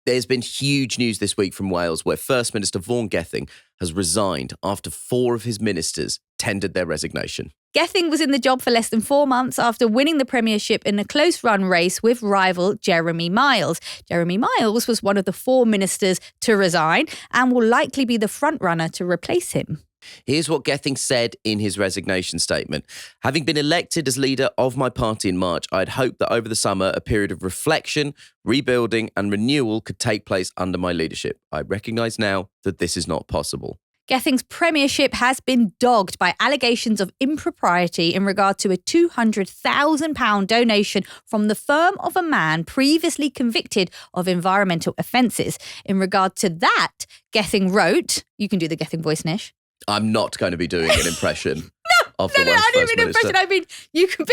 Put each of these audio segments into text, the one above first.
There's been huge news this week from Wales where First Minister Vaughan Gething has resigned after 4 of his ministers tendered their resignation. Gething was in the job for less than 4 months after winning the premiership in a close-run race with rival Jeremy Miles. Jeremy Miles was one of the 4 ministers to resign and will likely be the front-runner to replace him. Here's what Gething said in his resignation statement. Having been elected as leader of my party in March, I'd hoped that over the summer, a period of reflection, rebuilding and renewal could take place under my leadership. I recognise now that this is not possible. Gething's premiership has been dogged by allegations of impropriety in regard to a £200,000 donation from the firm of a man previously convicted of environmental offences. In regard to that, Gething wrote, you can do the Gething voice, Nish. I'm not going to be doing an impression of the No, Welsh I didn't First mean Minister. impression. I mean, you can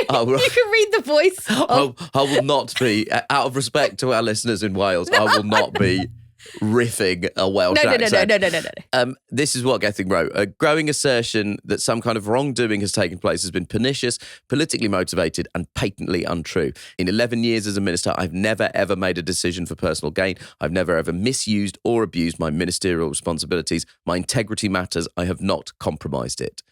read the voice. I will not be, out of respect to our listeners in Wales, I will not be riffing a Welsh accent. No. This is what Gething wrote. A growing assertion that some kind of wrongdoing has taken place has been pernicious, politically motivated and patently untrue. In 11 years as a minister, I've never ever made a decision for personal gain. I've never ever misused or abused my ministerial responsibilities. My integrity matters. I have not compromised it.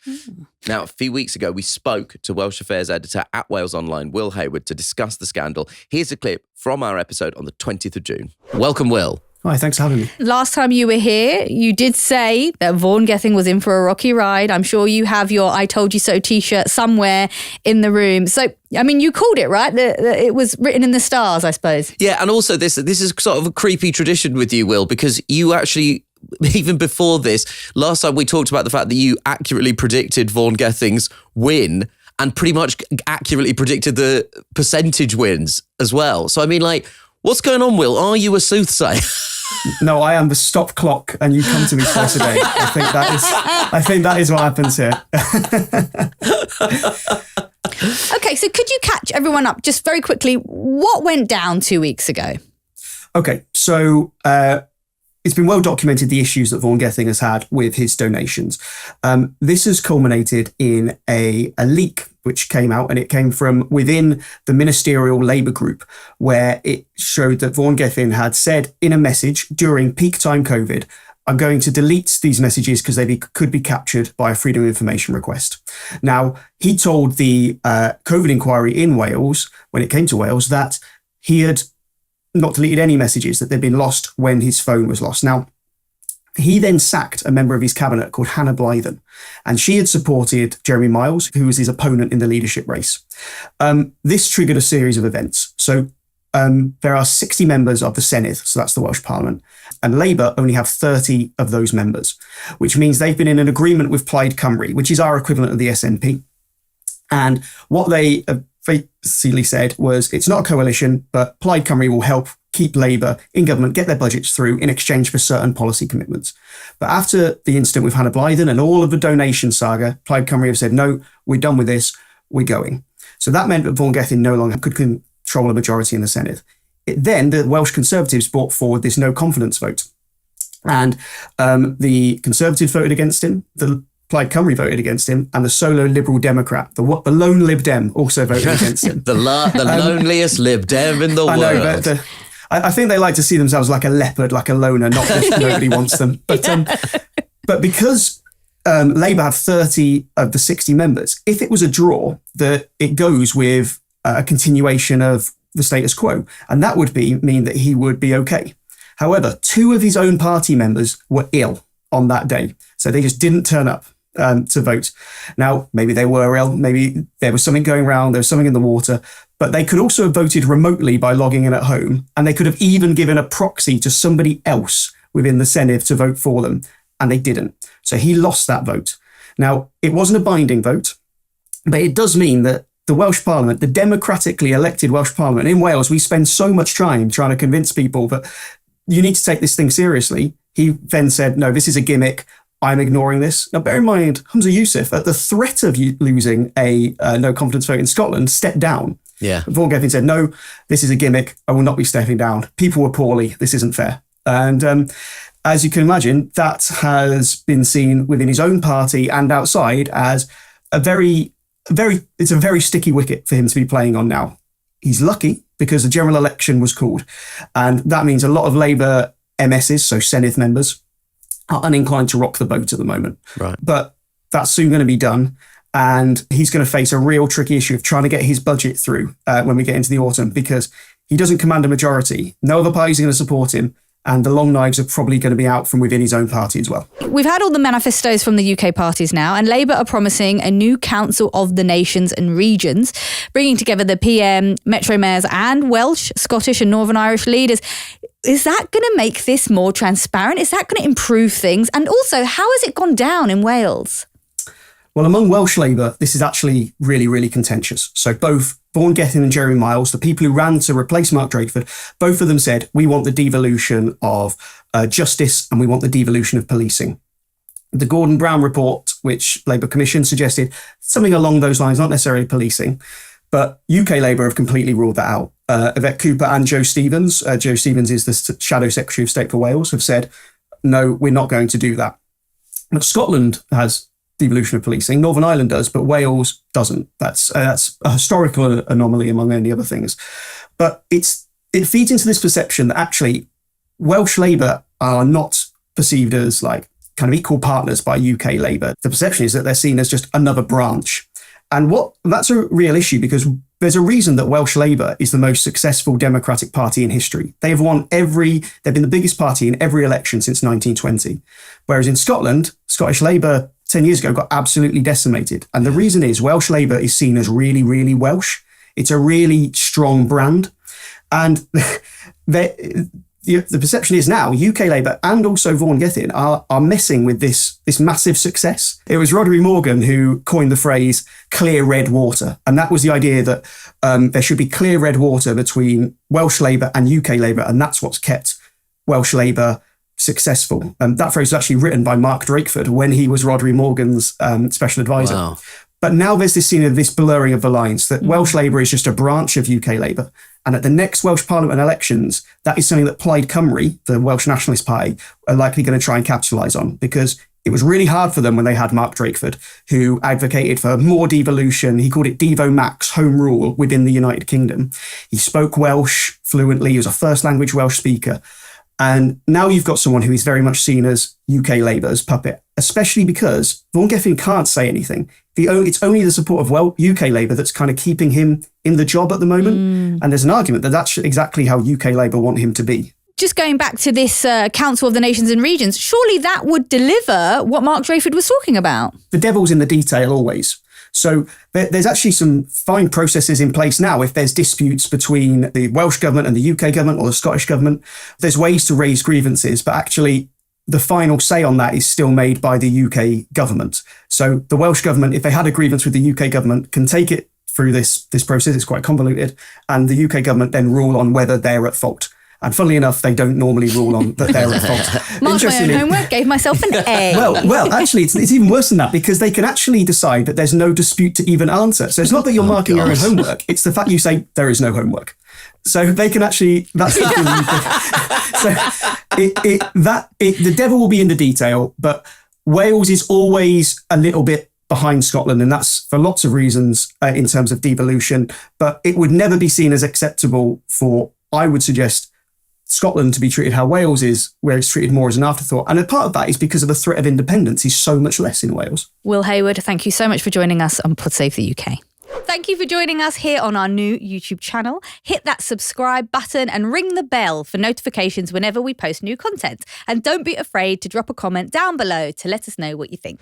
Now, a few weeks ago, we spoke to Welsh Affairs editor at Wales Online, Will Hayward, to discuss the scandal. Here's a clip from our episode on the 20th of June. Welcome, Will. Hi, thanks for having me. Last time you were here, you did say that Vaughan Gething was in for a rocky ride. I'm sure you have your I Told You So t-shirt somewhere in the room. So, I mean, you called it, right? It was written in the stars, I suppose. Yeah, and also this is sort of a creepy tradition with you, Will, because you actually, even before this, last time we talked about the fact that you accurately predicted Vaughan Gething's win and pretty much accurately predicted the percentage wins as well. So, I mean, like, what's going on, Will? Are you a soothsayer? No, I am the stop clock, and you come to me twice a day. I think that is what happens here. Okay, so could you catch everyone up just very quickly? What went down 2 weeks ago? Okay, so it's been well documented the issues that Vaughan Gething has had with his donations. This has culminated in a leak which came out, and it came from within the ministerial Labour group, where it showed that Vaughan Gething had said in a message during peak time COVID, I'm going to delete these messages because they could be captured by a Freedom of Information request. Now, he told the COVID inquiry in Wales, when it came to Wales, that he had not deleted any messages, that they'd been lost when his phone was lost. Now, he then sacked a member of his cabinet called Hannah Blythen, and she had supported Jeremy Miles, who was his opponent in the leadership race. This triggered a series of events. So there are 60 members of the Senedd, so that's the Welsh Parliament, and Labour only have 30 of those members, which means they've been in an agreement with Plaid Cymru, which is our equivalent of the SNP. And what they basically said was, it's not a coalition, but Plaid Cymru will help keep Labour in government, get their budgets through in exchange for certain policy commitments. But after the incident with Hannah Blythen and all of the donation saga, Plaid Cymru have said, no, we're done with this, we're going. So that meant that Vaughan Gething no longer could control a majority in the Senedd. Then the Welsh Conservatives brought forward this no confidence vote. And the Conservatives voted against him, the Plaid Cymru voted against him, and the solo Liberal Democrat, the lone Lib Dem, also voted against him. the loneliest Lib Dem in the world. I know, but I think they like to see themselves like a leopard, like a loner, not that nobody wants them. But because Labour have 30 of the 60 members, if it was a draw, that it goes with a continuation of the status quo, and that would mean that he would be okay. However, 2 of his own party members were ill on that day, so they just didn't turn up to vote. Now, maybe they were ill, maybe there was something going around, there was something in the water, but they could also have voted remotely by logging in at home, and they could have even given a proxy to somebody else within the Senedd to vote for them, and they didn't. So he lost that vote. Now, it wasn't a binding vote, but it does mean that the Welsh Parliament, the democratically elected Welsh Parliament in Wales, we spend so much time trying to convince people that you need to take this thing seriously. He then said, no, this is a gimmick. I'm ignoring this. Now, bear in mind, Humza Yousaf, at the threat of losing a no confidence vote in Scotland, stepped down. Yeah. Vaughan Gething said, no, this is a gimmick. I will not be stepping down. People were poorly. This isn't fair. And as you can imagine, that has been seen within his own party and outside as it's a very sticky wicket for him to be playing on now. he's lucky because a general election was called. And that means a lot of Labour MSs, so Senedd members, are uninclined to rock the boat at the moment. Right. But that's soon going to be done. And he's going to face a real tricky issue of trying to get his budget through when we get into the autumn, because he doesn't command a majority. No other parties are going to support him. And the long knives are probably going to be out from within his own party as well. We've had all the manifestos from the UK parties now, and Labour are promising a new Council of the Nations and Regions, bringing together the PM, Metro mayors and Welsh, Scottish and Northern Irish leaders. Is that going to make this more transparent? Is that going to improve things? And also, how has it gone down in Wales? Well, among Welsh Labour, this is actually really, really contentious. So both Vaughan Gething and Jeremy Miles, the people who ran to replace Mark Drakeford, both of them said, we want the devolution of justice and we want the devolution of policing. The Gordon Brown report, which Labour Commission suggested something along those lines, not necessarily policing, but UK Labour have completely ruled that out. Yvette Cooper and Joe Stevens, Joe Stevens is the Shadow Secretary of State for Wales, have said, no, we're not going to do that. But Scotland has devolution of policing. Northern Ireland does, but Wales doesn't. That's a historical anomaly among many other things. But it feeds into this perception that actually Welsh Labour are not perceived as like kind of equal partners by UK Labour. The perception is that they're seen as just another branch. And that's a real issue, because there's a reason that Welsh Labour is the most successful democratic party in history. They've been the biggest party in every election since 1920. Whereas in Scotland, Scottish Labour 10 years ago got absolutely decimated. And the reason is Welsh Labour is seen as really, really Welsh. It's a really strong brand. And the perception is now UK Labour and also Vaughan Gething are messing with this massive success. It was Rhodri Morgan who coined the phrase clear red water. And that was the idea that there should be clear red water between Welsh Labour and UK Labour. And that's what's kept Welsh Labour successful. That phrase was actually written by Mark Drakeford when he was Rhodri Morgan's special advisor. Wow. But now there's this scene of this blurring of the lines, that Welsh Labour is just a branch of UK Labour. And at the next Welsh Parliament elections, that is something that Plaid Cymru, the Welsh Nationalist Party, are likely going to try and capitalise on, because it was really hard for them when they had Mark Drakeford, who advocated for more devolution. He called it Devo Max, home rule within the United Kingdom. He spoke Welsh fluently. He was a first language Welsh speaker. And now you've got someone who is very much seen as UK Labour's puppet, especially because Vaughan Gething can't say anything. It's only the support of UK Labour that's kind of keeping him in the job at the moment. And there's an argument that that's exactly how UK Labour want him to be. Just going back to this Council of the Nations and Regions, surely that would deliver what Mark Drakeford was talking about. The devil's in the detail always. So there's actually some fine processes in place now. If there's disputes between the Welsh government and the UK government or the Scottish government, there's ways to raise grievances, but actually the final say on that is still made by the UK government. So the Welsh government, if they had a grievance with the UK government, can take it through this process. It's quite convoluted. And the UK government then rule on whether they're at fault. And funnily enough, they don't normally rule on that they're at fault. Marked my own homework, gave myself an A. Well, actually, it's even worse than that, because they can actually decide that there's no dispute to even answer. So it's not that you're marking your own homework. It's the fact you say there is no homework. So they can actually, that's the thing. So the devil will be in the detail, but Wales is always a little bit behind Scotland, and that's for lots of reasons in terms of devolution. But it would never be seen as acceptable for, I would suggest, Scotland to be treated how Wales is, where it's treated more as an afterthought. And a part of that is because of the threat of independence is so much less in Wales. Will Hayward, thank you so much for joining us on Pod Save the UK. Thank you for joining us here on our new YouTube channel. Hit that subscribe button and ring the bell for notifications whenever we post new content. And don't be afraid to drop a comment down below to let us know what you think.